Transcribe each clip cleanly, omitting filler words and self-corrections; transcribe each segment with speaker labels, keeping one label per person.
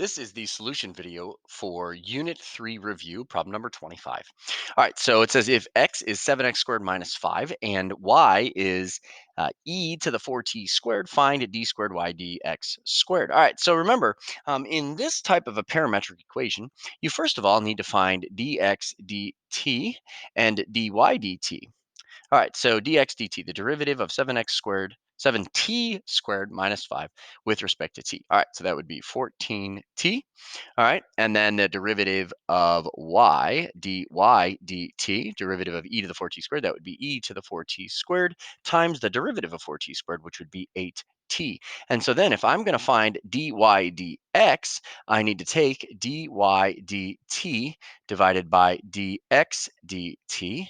Speaker 1: This is the solution video for Unit 3 review, problem number 25. All right, so it says if x is 7x squared minus 5 and y is e to the 4t squared, find d squared y dx squared. All right, so remember, in this type of a parametric equation, you first of all need to find dx dt and dy dt. All right, so dx dt, the derivative of 7x squared, 7t squared minus 5 with respect to t. All right, so that would be 14t. All right, and then the derivative of y, dy dt, derivative of e to the 4t squared, that would be e to the 4t squared times the derivative of 4t squared, which would be 8t. And so then if I'm going to find dy dx, I need to take dy dt divided by dx dt.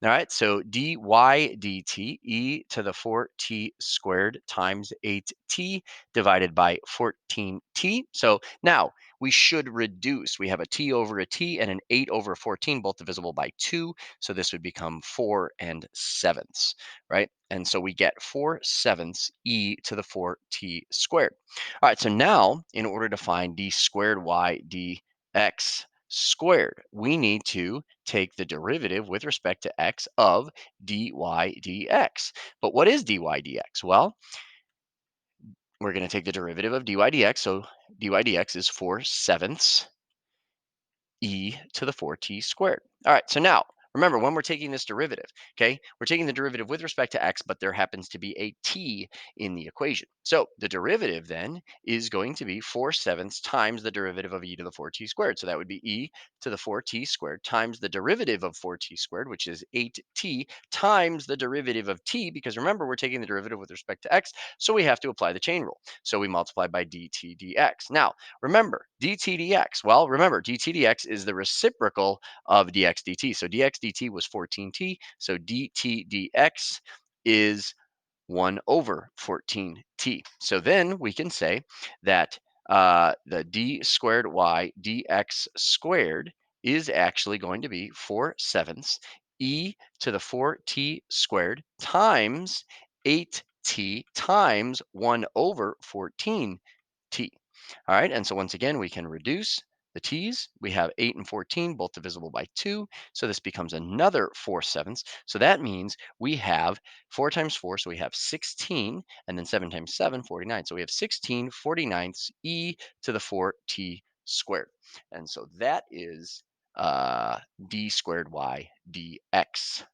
Speaker 1: All right, so dy dt, e to the 4t squared times 8t divided by 14t. So now we should reduce. We have a t over a t and an 8 over 14, both divisible by 2. So this would become 4 and sevenths, right? And so we get 4 sevenths e to the 4t squared. All right, so now in order to find d squared y dx squared, we need to take the derivative with respect to x of dy dx. But what is dy dx? Well, we're going to take the derivative of dy dx. So dy dx is 4 sevenths e to the 4t squared. All right, so now remember when we're taking this derivative, okay, we're taking the derivative with respect to x, but there happens to be a t in the equation. So the derivative then is going to be 4 sevenths times the derivative of e to the 4t squared. So that would be e to the 4t squared times the derivative of 4t squared, which is 8t, times the derivative of t, because remember we're taking the derivative with respect to x, so we have to apply the chain rule. So we multiply by dt dx. Now, remember, dt dx. Well, remember, dt dx is the reciprocal of dx dt. So dx dt was 14t. So dt dx is 1 over 14t. So then we can say that the d squared y dx squared is actually going to be 4 sevenths e to the 4t squared times 8t times 1 over 14t. All right, and so once again, we can reduce the t's. We have 8 and 14, both divisible by 2. So this becomes another 4 sevenths. So that means we have 4 times 4, so we have 16, and then 7 times 7, 49. So we have 16 49ths e to the 4t squared. And so that is d squared y dx.